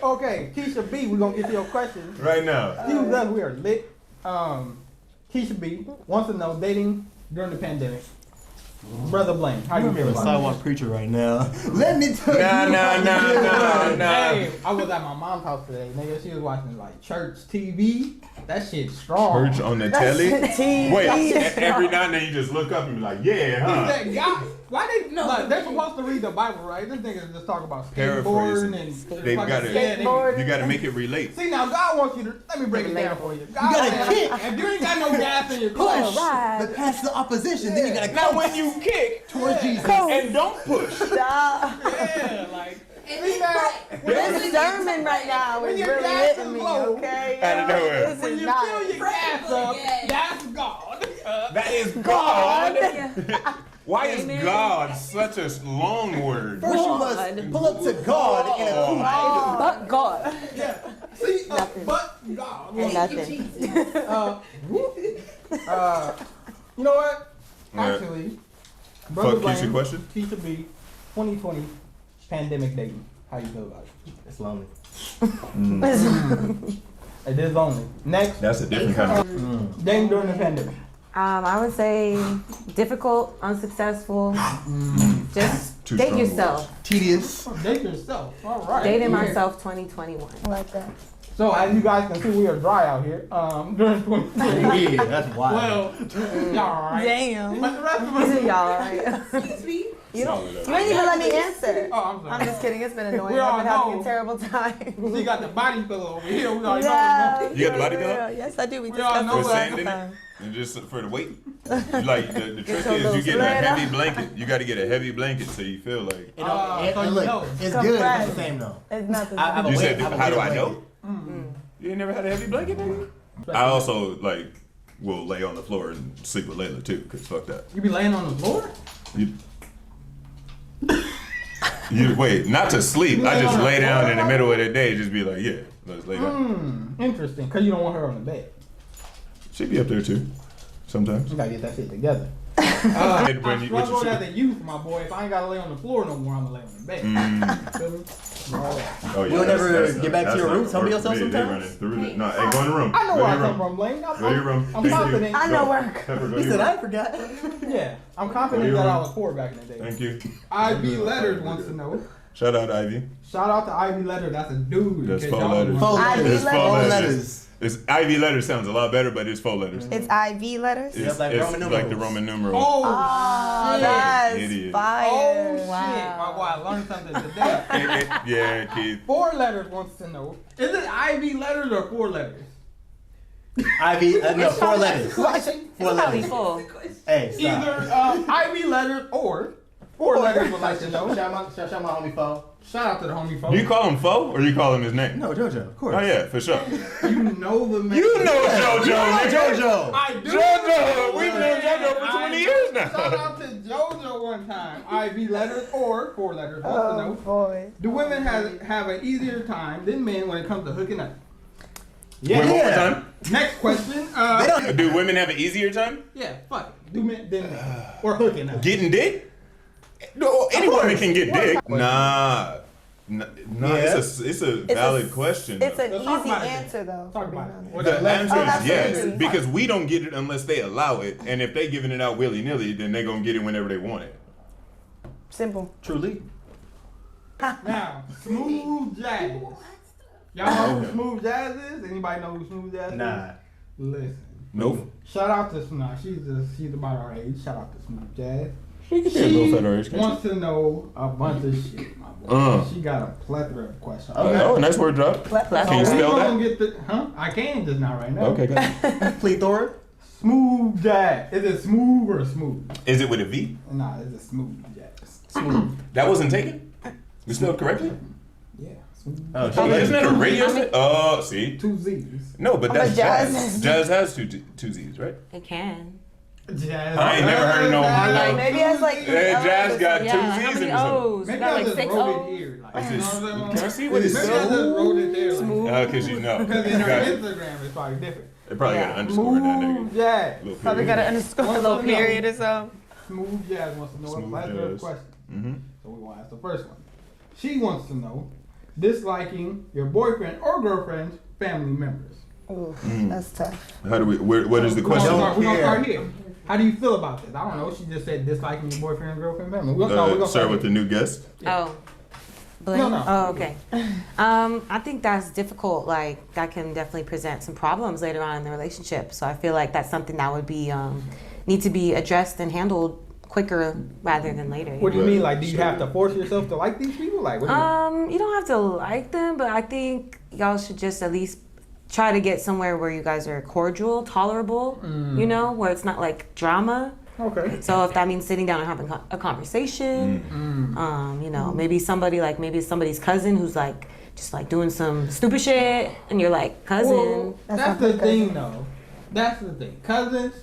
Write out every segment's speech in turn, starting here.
Okay, Keisha B, we're gonna get to your question. Right now. Keisha us, we are lit. Keisha B wants to know dating during the pandemic. Brother Blaine, how you feel I'm a about sidewalk preacher right now. Let me tell you. it? Hey, I was at my mom's house today, nigga. She was watching like church TV. That shit's strong. Church on the telly. TV. Wait, every now and then you just look up and be like, yeah, huh? That guy, why they like, they're supposed to read the Bible, right? This niggas just talk about skateboarding and They've fucking got skateboarding. You gotta make it relate. See now, God wants you to. Let me break it down for you. God gotta said, kick. if you ain't got no gas in your Push. car, But past the opposition, then you gotta Now come when you kick towards Jesus. and don't push. yeah, like. See that? This sermon right now When is your really gas hitting is me, low, okay? out of nowhere. This When is you not. fill your gas up, that's God. That is God. Why is God such a long word? First you must pull up to God in a coupe. But God. Yeah. See, Nothing. but God. And nothing. You know what? Alright. Actually, Brother Fuck Blaine, Keisha question. Keisha B, 2020 pandemic dating. How you feel about it? It's lonely. It is only. Next, That's a different kind of. dating during the pandemic. I would say difficult, unsuccessful. Just Too date strong yourself. Tedious. Date yourself. All right. Dating Yeah. myself 2021. I like that. So as you guys can see, we are dry out here. During 2020. Yeah, that's wild. Well, y'all alright. Damn. But the rest of Is us. it y'all right? You ain't even let me answer. Oh, I'm sorry. I'm just kidding. It's been annoying. We all I've been having know. a terrible time. She got the body pillow over here. We already know. Yeah, You got the body for pillow? real. Yes, I do. We We all discussed know this For that. last sand in it? time. And just for the weight? Like, the trick your is little you get a sweater. heavy blanket. You gotta get a heavy blanket so you feel like. You know, so you look, know. it's Come good. back. It's the same though. It's not the I have a You weight- said, I have a how do weight I know? blanket. You ain't never had a heavy blanket, nigga? I also, like, will lay on the floor and sleep with Layla too, cause fuck that. You be laying on the floor? You wait, not to sleep. I just lay down in the middle of the day, just be like, yeah, let's lay down. Interesting. Cause you don't want her on the bed. She be up there too, sometimes. You gotta get that shit together. And I when you- struggled what you- as a youth, my boy. If I ain't gotta lay on the floor no more, I'm gonna lay on the bed. Feel me? Alright. Oh, You'll never that's get back to that's your not roots, humble work. yourself They sometimes? running through the, no, hey, go in the room. I know Go where I to your come room. from, Blaine. Go to your room. I'm Thank you. confident. I know Go. work. Pepper, go to He your said, room. I forgot. Yeah, I'm Go confident to your that I room. was poor back in the day. Thank you. Ivy Letters wants to know. Shout out Ivy. Shout out to Ivy Letters. That's a dude. That's in case four y'all letters. was wondering. Ivy It's four letters. letters. It's Ivy letters sounds a lot better, but it's four letters. It's IV letters. It's, like it's Roman like the numerals. Roman numeral. Oh, Oh, shit. that's Idiot. fire. Oh, shit. Wow. My boy, I learned something today. Yeah, Keith. 4 letters wants to know. Is it Ivy letters or 4 letters? Ivy, no, 4 letters. Question. 4 Probably letters. full. Hey, stop. Either Ivy letters or 4 letters would like to know. Shout my homie Fo. Shout out to the homie Do folks. you call him Foe or you call him his name? No, JoJo, of course. Oh yeah, for sure. You know the man. You know JoJo, You know nigga. JoJo. I do. JoJo, we've known JoJo for 20 years now. Shout out to JoJo one time. Ivy letters or 4 letters. Wants to Oh know. boy. Do women have an easier time than men when it comes to hooking up? Wait, one more Yeah. time. Next question. They don't. Do women have an easier time Yeah, fuck it. Do men than men or hooking up? getting dick? No, any woman can get dick. Nah. Nah, Yeah. it's a valid question. It's an Let's talk easy about it. answer though. Talk for being about it. honest. What The answer is that's yes, easy. because we don't get it unless they allow it, and if they giving it out willy nilly, then they gonna get it whenever they want it. Simple. Truly. Now, smooth jazz. Y'all know who smooth jazz is? Anybody know who smooth jazz is? Nah. Listen. Nope. Shout out to Smooth. She's about our age. Shout out to Smooth Jazz. She can be a little fat age. wants to know a bunch of shit, my boy. She got a plethora of questions. Oh, nice word drop. Can you spell that? Get the, I can just not right now. Okay, good. Plethora. Smooth Jazz. Is it smooth or smooth? Is it with a V? Nah, it's a smooth jazz. Smooth. That wasn't taken? You spelled correctly? Yeah, smooth. Oh, Oh, isn't that a radio station? Oh, see? 2 Z's. No, but I'm that's a jazz. jazz. Jazz has two Z's, right? It can. Jazz. I ain't never heard of no one like- Maybe it's like Yeah, jazz got Yeah, two how Z's many in it. O's? Maybe We got I like just 6 wrote it O's. here. Like, Is you this, know what I'm can I saying? see what it's Maybe I just wrote it there. Like, Because you know. because in her Gotcha. Instagram it's probably different. They probably got an Yeah. underscore in that Smooth nigga. Jazz. Little Probably period. got an underscore, a Wants little to know. period or something. Smooth Jazz wants to know a Smooth plethora of Jazz. questions. Mm-hmm. So we want to ask the first one. She wants to know, disliking your boyfriend or girlfriend's family members? Ooh, that's tough. How do we? What is the We're gonna question? start- we're gonna start here. How do you feel about this? I don't know. She just said disliking your boyfriend or girlfriend family. We're gonna Start with the new guest. Oh. Blame? No, no. Oh, okay. I think that's difficult. Like, that can definitely present some problems later on in the relationship. So I feel like that's something that would be need to be addressed and handled quicker rather than later. What do you mean? Like, do you have to force yourself to like these people? Like, what do you mean? You don't have to like them, but I think y'all should just at least try to get somewhere where you guys are cordial, tolerable, you know, where it's not like drama. Okay. So if that means sitting down and having a conversation, you know, maybe somebody's cousin who's like just like doing some stupid shit, and you're like, cousin. Well, that's the thing, though. That's the thing. Cousins,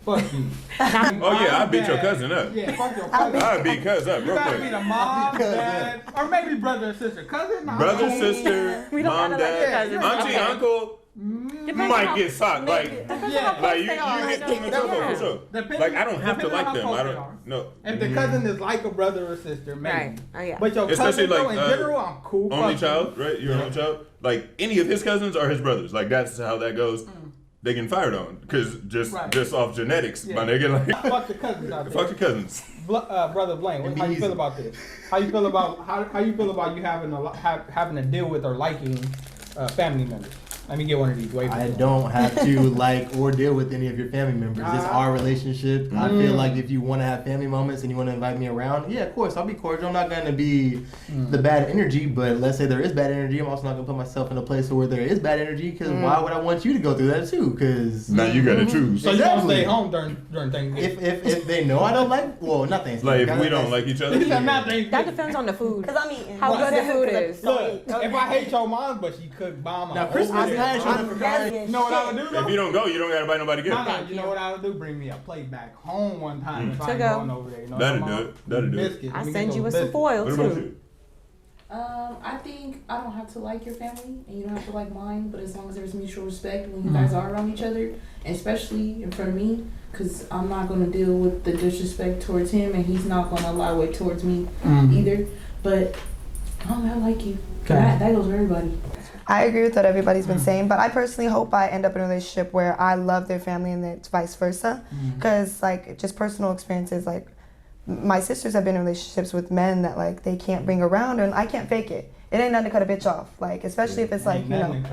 fuck you. Oh yeah, I beat your cousin up. Yeah, fuck your cousin. I beat cuz up You real gotta be quick. the mom, dad, or maybe brother or sister. Cousin, nah, Brother, cool. sister, We don't mom, gotta like dad, cousins. auntie, Okay. uncle. Might get socked. Like, Yeah. like you hit them in trouble for sure. Depending- Like I don't have to depending on like how them. close I they don't. are. No. If the cousin is like a brother or sister, maybe. Right. Oh yeah. But your Especially cousin, though, like, in general, I'm cool. Only fuck you. child, right? You're an only child. Like any of his cousins are his brothers. Like that's how that goes. They get fired on because Right. just off genetics, Yeah. my nigga. Like Fuck the cousins out there. fuck your cousins. Brother Blaine, how you feel about this? How you feel about how you feel about you having to deal with or liking family members? Let me get one of these. Wait. I don't have to like or deal with any of your family members. It's our relationship. I feel like if you want to have family moments and you want to invite me around, yeah, of course, I'll be cordial. I'm not going to be the bad energy, but let's say there is bad energy, I'm also not going to put myself in a place where there is bad energy because why would I want you to go through that too? Because Now you gotta choose. So you don't Exactly. stay home during Thanksgiving. if they know I don't like, well, nothing. Like if we don't like each other. He said not Thanksgiving. That depends on the food. Cause I'm eating. How good the food is. Look, if I hate your mom, but she cooked bomb, Now Christmas time, you know what I would do though? If you don't go, you don't gotta invite nobody No, again. no, you know what I would do? Bring me a plate back home one time if I ain't To go. going over there. You know, That'd come do on. it. That'd do it. Biscuits. I Let me send get you those with some biscuits. foil What about too. you? I think I don't have to like your family, and you don't have to like mine. But as long as there's mutual respect when you guys are around each other, and especially in front of me, because I'm not gonna deal with the disrespect towards him, and he's not gonna allow it towards me either. But I like you. Okay. That goes for everybody. I agree with what everybody's been saying, but I personally hope I end up in a relationship where I love their family and it's vice versa. Because, like, just personal experiences, like, my sisters have been in relationships with men that, like, they can't bring around, and I can't fake it. It ain't nothing to cut a bitch off, like, especially if it's like, you know.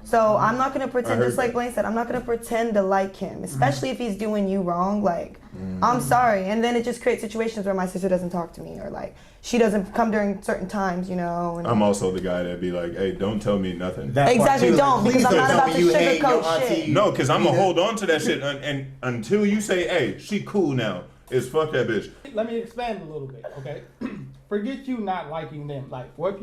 So I'm not gonna pretend, heard just like that. Blaine said, I'm not gonna pretend to like him, especially if he's doing you wrong. Like, I'm sorry, and then it just creates situations where my sister doesn't talk to me, or like she doesn't come during certain times, you know. And I'm also the guy that'd be like, hey, don't tell me nothing. That part Exactly, too, don't, please because I'm not tell about me to you hate your sugarcoat auntie. shit. No, because I'm gonna hold on to that shit and until you say, hey, she cool now. It's fuck that bitch. Let me expand a little bit, okay? Forget you not liking them. Like, what if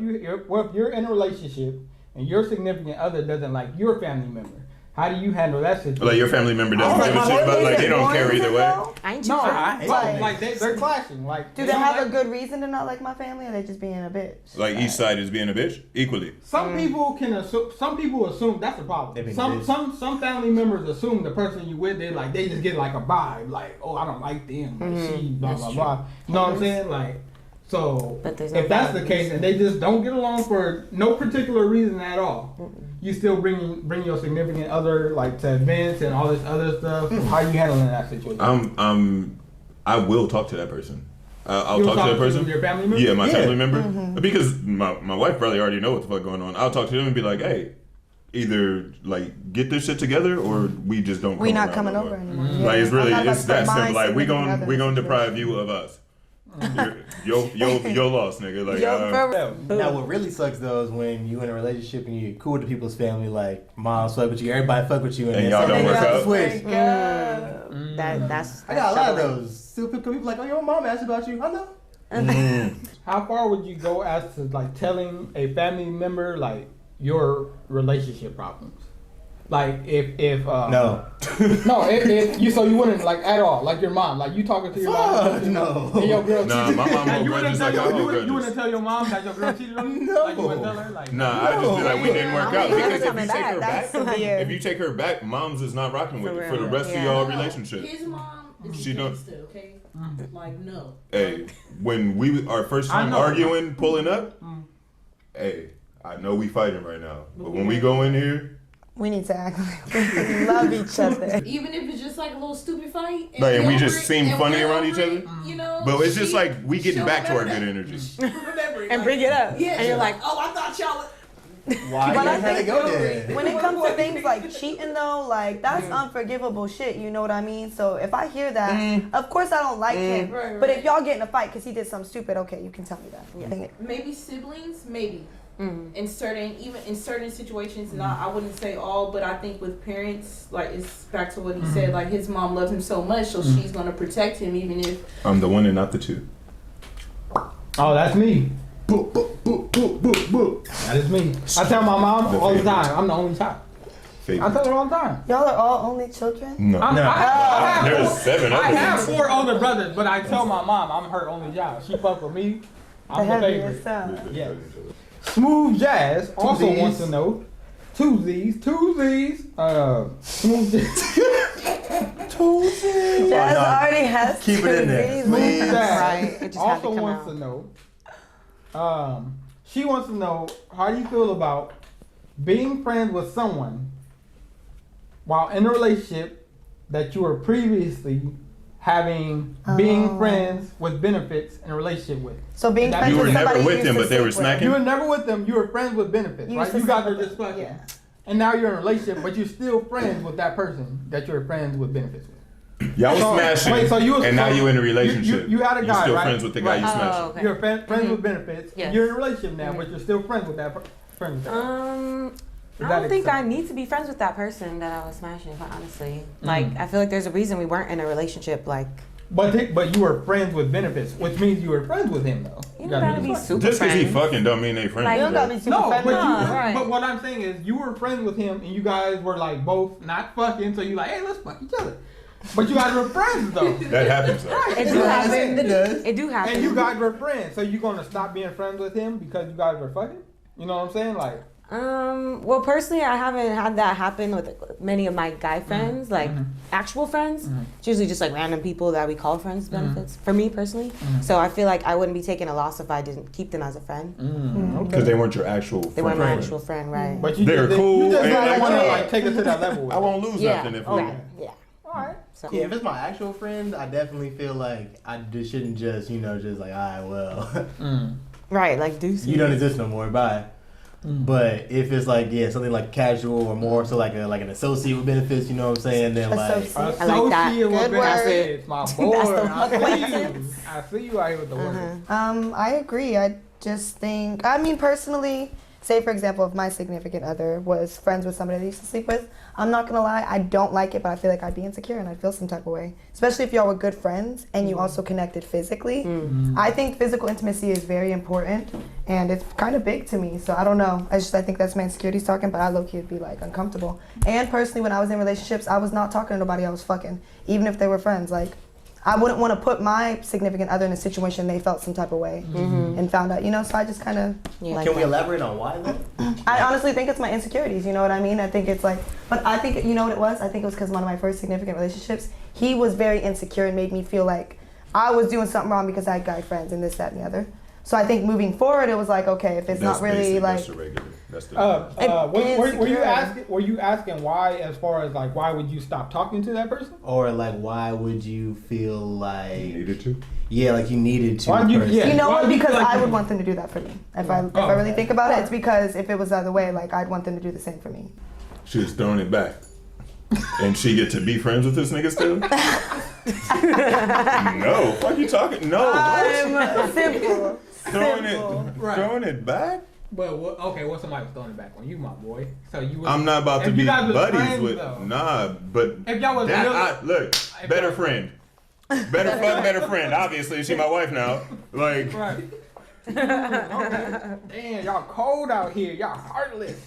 you're in a relationship and your significant other doesn't like your family member? How do you handle that situation? Like your family member doesn't give a shit, but like they don't care either way. I ain't no, too like they're clashing. Like, Do they have a good reason to not like my family, or they just being a bitch? Like each side is being a bitch equally. Some people can assume. Some people assume that's the They problem. being Some bitch. some family members assume the person you with, they just get like a vibe, like, oh, I don't like them, like she blah blah blah. You know what I'm saying? Like, so But there's no if that's the boundaries. case and they just don't get along for no particular reason at all, you still bring your significant other like to events and all this other stuff. How you handling that situation? I will talk to that person. I'll You'll talk to that person. your family member. Yeah, my Yeah. family member. Because my wife probably already know what the fuck going on. I'll talk to them and be like, hey, either like get this shit together or we just don't. We come not around coming no over more. anymore. Like it's really I'm not it's about to that put my simple. Like we significant other gon' we in gonna a deprive situation. you of us. Your loss, nigga. Like Now, what really sucks though is when you in a relationship and you're cool with the people's family, like moms fuck with you, everybody fuck with you, and, And then y'all something don't work got to out? switch. That's I got a lot of troubling. those. Stupid people like, oh, your mom asked about you. I know. How far would you go as to like telling a family member like your relationship problems? Like if No. if you you wouldn't like at all like your mom like you talking to your mom Fuck no. and your girl Nah, cheated. my mom Like, hold you wouldn't grudges tell like I your, hold you wouldn't grudges. tell your mom that your girl cheated on you? No. Like you wouldn't tell her like Nah, I just be like, we didn't work out. Because if you coming take back. her back, That's severe. if you take her back, mom's is not rocking with For it for the real, rest of yeah. y'all No, relationship. His mom is She a don't- gangster, okay? Like no. Hey, when we our first I time know. arguing, pulling up, hey, I know we fighting right now, but when we go in here, We need to act like we love each other. Even if it's just like a little stupid fight, Like, and we over just it, seem and funny we're around over each it, other. you know. But it's just like we getting she'll back to our remember good that. energy. Remember it, And like, bring it up. Yeah, And you're like, oh, I thought y'all. Why But you I had to think go there? when it comes to things like cheating, though, like that's unforgivable shit. You know what I mean? So if I hear that, of course I don't like him. Right, But right. if y'all get in a fight because he did something stupid, okay, you can tell me that. Yeah. Maybe siblings, maybe. In certain situations, not I wouldn't say all, but I think with parents, like it's back to what he said, like his mom loves him so much, so she's gonna protect him even if I'm the one and not the two. Oh, that's me. Boop, boop, boop, boop, boop, boop. That is me. I tell my mom all the time, I'm the only child. I tell her all the time. Y'all are all only children? No. I have There's four- 7 I others. have 4 older brothers, but I tell my mom I'm her only child. She fuck with me. I'm the heaviest favorite. son. Yeah. Smooth Jazz also Z's. wants to know. Two Z's. Smooth Jazz. Jazz already has Keep it in there. two Smooth reasons. Jazz Right, it just had to also come wants out. to know. She wants to know, how do you feel about being friends with someone while in a relationship that you were previously being friends with benefits in a relationship with? So being You friends were with never somebody with used them, to but they were sleep with. smacking? You were never with them. You were friends with benefits, You right? used to You guys sleep are with just them, fucking. yeah. And now you're in a relationship, but you're still friends with that person that you're friends with benefits with. Y'all was So- smashing, wait, so you was- and now so you in a you- relationship. you had a guy, You're still right? friends with the guy you Right. smashing. Oh, okay. You're friends with benefits. Yes. You're in a relationship now, but you're still friends with that friend with that. I don't think I need to be friends with that person that I was smashing, quite honestly. Like, I feel like there's a reason we weren't in a relationship. Like, But you were friends with benefits, which means you were friends with him though. you don't gotta be friends. super Just because he friends. fucking don't mean they friends. Like, You don't bro. gotta be super No, friends. but right. but what I'm saying is you were friends with him and you guys were like both not fucking, so you like, hey, let's fuck each other. But you guys were friends though. That happens though. Right. It do happen. It does. It do happen. And you guys were friends, so you gonna stop being friends with him because you guys were fucking? You know what I'm saying? Like, Well, personally, I haven't had that happen with many of my guy friends, like actual friends. It's usually just like random people that we call friends benefits. For me personally, so I feel like I wouldn't be taking a loss if I didn't keep them as a friend. Because they weren't your actual They weren't friend. my actual friend, right? but you They're just, cool You just and don't like, want to yeah. like take it to that level. With I won't lose Yeah, nothing if okay. we. yeah. All right. So Yeah, if it's my actual friend, I definitely feel like I just shouldn't just, just like, all right, well, right, like deuces. you don't exist no more, bye. But if it's like, something like casual or more so like an associate with benefits, you know what I'm saying? Then like, Associate. I like that. Associate with Good word. benefits, my boy. That's the I see you. acquaintance. I see you out here with the word. I agree. I just think, I mean, personally, say for example, if my significant other was friends with somebody I used to sleep with, I'm not gonna lie, I don't like it, but I feel like I'd be insecure and I'd feel some type of way. Especially if y'all were good friends and you also connected physically. I think physical intimacy is very important and it's kind of big to me. So I don't know. I think that's my insecurities talking, but I low-key would be like uncomfortable. And personally, when I was in relationships, I was not talking to nobody I was fucking, even if they were friends. Like, I wouldn't want to put my significant other in a situation they felt some type of way and found out, so I just kind of Yeah. can we elaborate on why though? I honestly think it's my insecurities, you know what I mean? I think it's like, but I think, you know what it was? I think it was because one of my first significant relationships, he was very insecure and made me feel like I was doing something wrong because I had guy friends and this, that, and the other. So I think moving forward, it was like, okay, if it's not really basic, like, That's the regular. That's the. Were you asking why, as far as like why would you stop talking to that person? Or like, why would you feel like, needed to. yeah, like you needed to? Why do you- person? yeah. you know Why what? do you Because feel like I you- would want them to do that for me. If I really think about it, it's because if it was the other way, like I'd want them to do the same for me. She was throwing it back. And she get to be friends with this nigga still? No. Fuck you talking? No. what? Simple. Throwing it back? But what's somebody was throwing it back on you, my boy? So you. I'm not about to If be you guys was buddies friends, with. though. Nah, but If y'all was that, really- look, better friend. Better fuck, better friend. Obviously, she my wife now. Like, Right. Okay. Damn, y'all cold out here. Y'all heartless.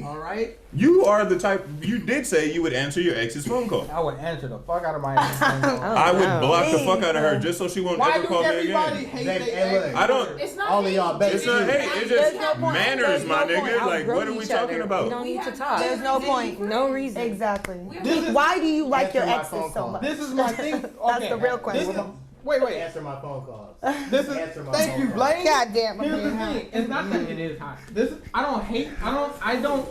All right. you are the type. You did say you would answer your ex's phone call. I would answer the fuck out of my ex. I would block the fuck out of her just so she won't Why ever do call me everybody again. hate They- their hey, ex? look. I don't. It's not All of hate. y'all bet It's you. not hate. It's There's just no point. manners, There's my no point. nigga. Like, Outgrow what are we each talking other. about? We don't need to talk. There's no point. No reason. Exactly. This Why do you like Answer your my exes phone so call. much? This is my thing. That's the real question. This is, Wait. Answer my phone calls. This is Answer my thank phone you, calls. Blaine. God damn, I'm Here's the being hot. thing. It's not that it is hot. This I don't hate. I don't.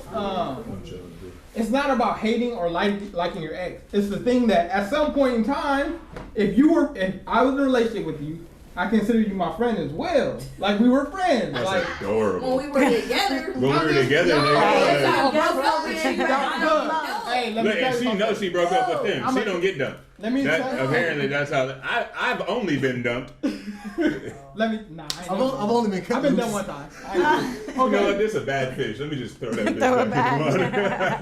It's not about hating or liking your ex. It's the thing that at some point in time, if I was in a relationship with you, I consider you my friend as well. Like we were friends. That's Like adorable. When we were together. When we were together, No, nigga. hey, let me Look, tell and you she knows she broke up with him. I'm She a- don't get dumped. Let me That, tell you. apparently, that's how. I've only been dumped. Let me. Nah, I ain't I've never- only been cut I've been loose. done one time. You know what? Okay. This is a bad fish. Let me just throw that bitch Throw it back in the water.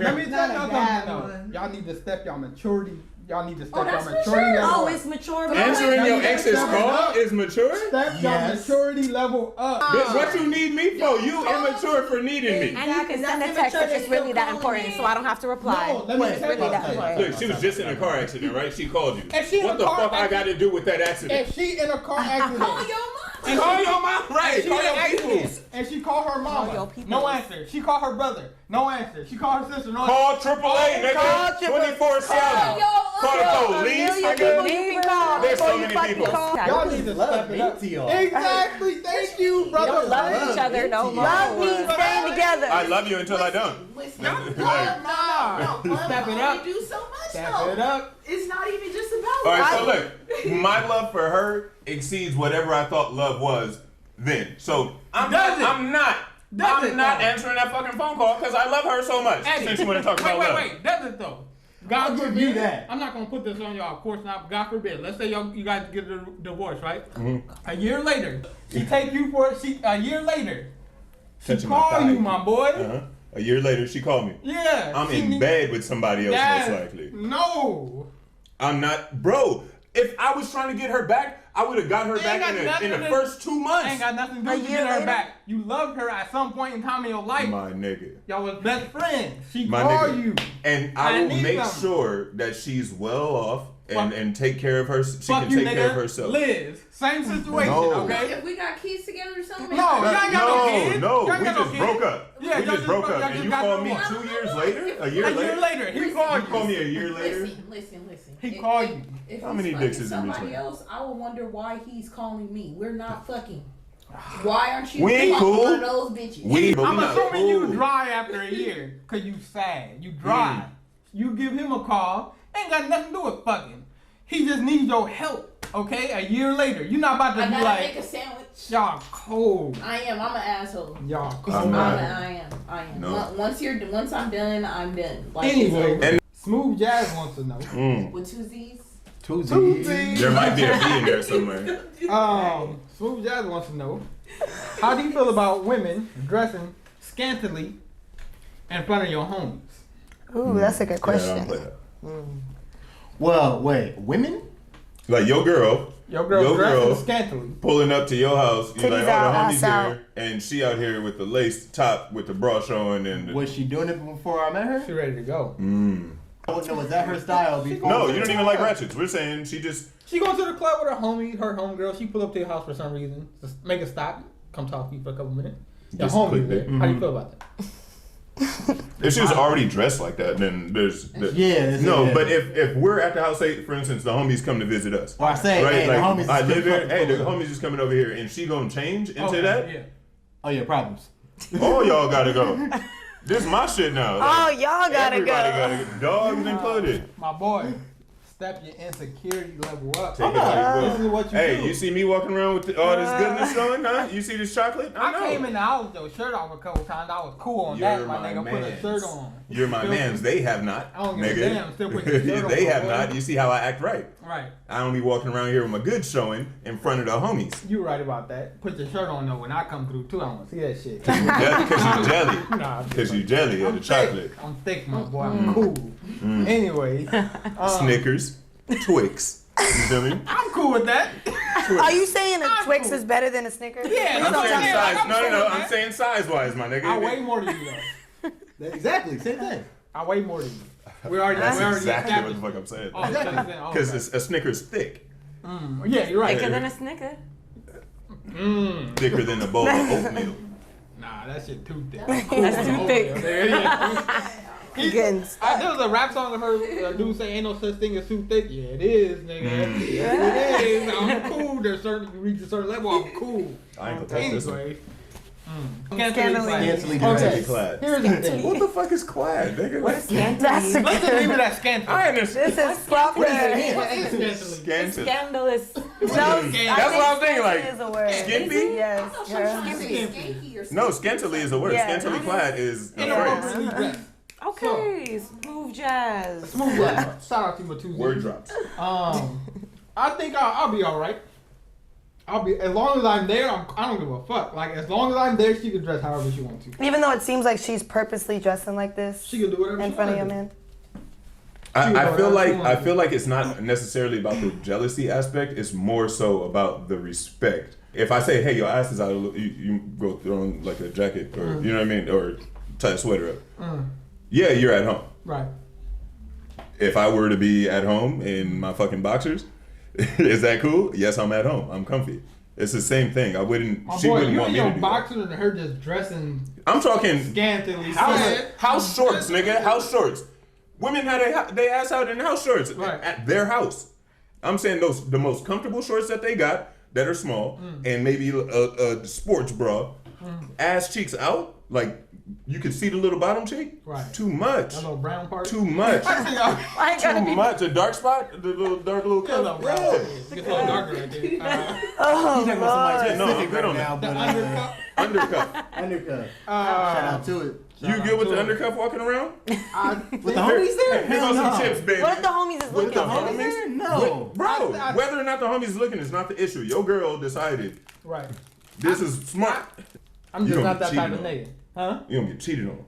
Let me tell Not a y'all bad something one. though. Y'all need to step y'all maturity. Y'all need to step that's y'all maturity mature. level. Oh, up. it's mature. Answering your Step ex's it call up. is mature? Step y'all Yes. maturity level up. Bitch, what you need me for? You immature for needing me. And you can send a text if it's really that important, so I don't have to reply. No, let me It's tell really you that something. important. Look, she was just in a car accident, right? She called you. If she in What a the car fuck I got to do with that accident? If she in a car accident, Call your mom. and Call your mom, right? she Call in your an people. accident, and she called her mama, your people. no answer. She called her brother, no answer. She called her sister, no Call answer. AAA, Call nigga. triple- 24/7. Call the police, nigga. There's so many people. Y'all need to Love step it up. mean to y'all? Exactly. Thank you, brother. Don't love each other no more. Love means staying together. I love you until I don't. Listen, Like, no, Step it only up. do so much Step though. it up. It's not even just about. All right, so look, my love for her exceeds whatever I thought love was then. So I'm Does it? not Does it, though? answering that fucking phone call because I love her so much. Since you want to talk about love. Wait. Does it though? God I'll give forbid. you that. I'm not gonna put this on y'all, of course not. God forbid. Let's say you guys get a divorce, right? A year later, she take you for a year later. She Touching my call thigh. you, my boy. Uh-huh. A year later, she called me. Yeah. I'm she in need- bed with somebody else, Yes. most likely. No. I'm not, bro. If I was trying to get her back, I would have got her Ain't back got in nothing the to- first 2 months. Ain't got nothing to A do with year getting her later? back. You loved her at some point in time in your life. My nigga. Y'all was best friends. She My called nigga. you. And I I will need make something. sure that she's well off Fuck. and take care of her. She Fuck can you, take nigga. care of herself. Liz, same situation, No. okay? If we got kids together or something. No, y'all ain't got no No, kids. no, Y'all ain't we got no just kids. broke up. Yeah, we y'all just broke y'all up. just And you got called me divorced. 2 years later? A year A later? year later, he called You called me you. a year later? Listen. He If- called you. If How he's many fucking dicks is in somebody between? else, I will wonder why he's calling me. We're not fucking. Why aren't you We ain't fucking cool. one of those bitches? But we I'm not assuming you cool. dry after a year, cause you sad. You dry. You give him a call. Ain't got nothing to do with fucking. He just needs your help. Okay, a year later, you're not about to I be gotta like, make a sandwich. y'all cold. I am. I'm an asshole. Y'all I'm cold. not. I am. No. Once I'm done, I'm done. Like, Anyway, it's And- Smooth Jazz wants to know. over. With two Z's. There might be a B in there somewhere. Smooth Jazz wants to know, how do you feel about women dressing scantily in front of your homies? Ooh, that's a good Yeah, I don't question. play that. Well, wait, women? Like your girl Your girl Your dressing girl. scantily. pulling up to your house, you Titties like, out, oh, the ass homie's out. here, and she out here with the lace top with the bra showing and the, Was she doing it before I met her? She ready to go. I wouldn't know, was that her style before? No, you don't even like ratchets. We're saying she just She goes to the club with her homie, her homegirl. She pull up to your house for some reason. Just make a stop. Come talk to you for a couple minutes. Your Just homie click there. it. How do you feel about that? if she was already dressed like that, then there's no. yeah. But if we're at the house, say for instance, the homies come to visit us, Or I say, right? hey, the Like homies. I is live here. coming Hey, the over. homies is coming over here, and she gonna change into Okay, that. Yeah. Oh yeah, problems. All y'all gotta go. This is my shit now. Oh, y'all gotta everybody go. gotta go. Dogs included. My boy, step your insecurity level up. Take it how you This will. is what you Hey, do. you see me walking around with all this goodness showing, huh? You see this chocolate? I know. came in the house though, shirt off a couple times. I was cool on You're that. My my nigga put a mans. shirt on. You're my Feel mans. me? They have not. I don't give a nigga. damn. Still put your shirt on, They have boy. not. You see how I act right. Right. I don't be walking around here with my good showing in front of the homies. You right about that. Put your shirt on though when I come through too. I want to see that shit. Because you jelly. Nah, I'm Because you jelly of the thick. chocolate. I'm thick, my boy. I'm cool. Anyway, Snickers. Twix. You feel me? I'm cool with that. Are you saying a I'm Twix cool. is better than a Snickers? Yeah, I'm don't saying tell me size. I'm No. cool with I'm that. saying size-wise, my nigga. I weigh more than you though. Exactly, same thing. I weigh more than you. We already. That's we already exactly what the established fuck I'm saying. Oh, Exactly. Because a Snickers thick. Yeah, you're right. Thicker than a Snicker. Thicker than a bowl of oatmeal. Nah, that shit too thick. That's too thick. There it is. Getting stuck. There was a rap song of her, a dude saying, "Ain't no such thing as too thick." Yeah, it is, nigga. Yeah, it is. I'm cool. There's certain, you reach a certain level, I'm cool. I ain't gonna touch this one. Anyway. Scantily Scantily Okay. clad. Here's the thing. What the fuck is clad, nigga? What is scantily? That's a Let's just leave it at scantily. I understand. This is proper. What is scantily? Scantily. Scandalous. No, That's what I'm thinking, like, is a word. skimpy? Yes. I thought girl. she was skanky or something. No, scantily is a word. Yeah. Scantily clad is a phrase. Inappropriately dressed. Okay, smooth jazz. Smooth rap. Shout out to Matusi. Word drops. I think I'll be all right. I'll be, as long as I'm there. I don't give a fuck. Like, as long as I'm there, she can dress however she wants to. Even though it seems like she's purposely dressing like this She can do whatever in she front of wants your to do. man. I feel like it's not necessarily about the jealousy aspect. It's more so about the respect. If I say, "Hey, your ass is out," you go throw on like a jacket or you know what I mean, or tie a sweater up. Yeah, you're at home. Right. If I were to be at home in my fucking boxers, is that cool? Yes, I'm at home. I'm comfy. It's the same thing. I wouldn't. My She boy, wouldn't you want in me to your do that. boxers and her just dressing I'm talking scantily. house shorts, nigga. House shorts. Women had they ass out in house shorts Right. at their house. I'm saying the most comfortable shorts that they got that are small and maybe a sports bra, ass cheeks out, like you can see the little bottom cheek. Right. Too much. That little brown part. Too much. I ain't gotta Too be. much. A dark spot. The little dark little Yeah, a little color. brown Yeah. part. It gets a little darker right there. Oh, He's talking about somebody No, I'm specific good on right now, that. The but undercut. Undercuff. undercut. Shout out to it. You good with the undercuff walking around? With the homies there? Here Hell goes some no. chips, baby. What if the homies is With looking? the at homies? this? No. Bro, I- whether or not the homies is looking is not the issue. Your girl decided Right. this is smart. I'm You just don't not that cheat type of on. nigga. Huh? You don't get cheated on.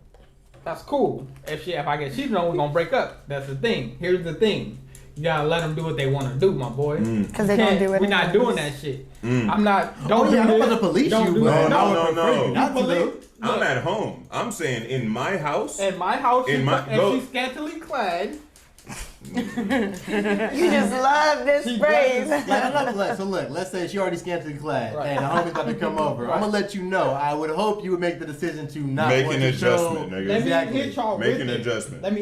That's cool. If I get cheated on, we're gonna break up. That's the thing. Here's the thing. You gotta let them do what they want to do, my boy. because they gonna do it. We're not anyways. doing that shit. I'm not. Don't Oh, do yeah, I'm this. not about to police Don't you, do but that. I would No, prefer no. you not to Believe- do. I'm at home. I'm saying in my house. In my house, In my- go- she's scantily clad. You just love this She phrase. dresses- So look, let's say she already scantily clad Right. and the homie's about to come over. Right. I'm gonna let you know. I would hope you would make the decision to not Make want an to adjustment, show. nigga. Let Exactly. me hit y'all Make with an it. adjustment. Let me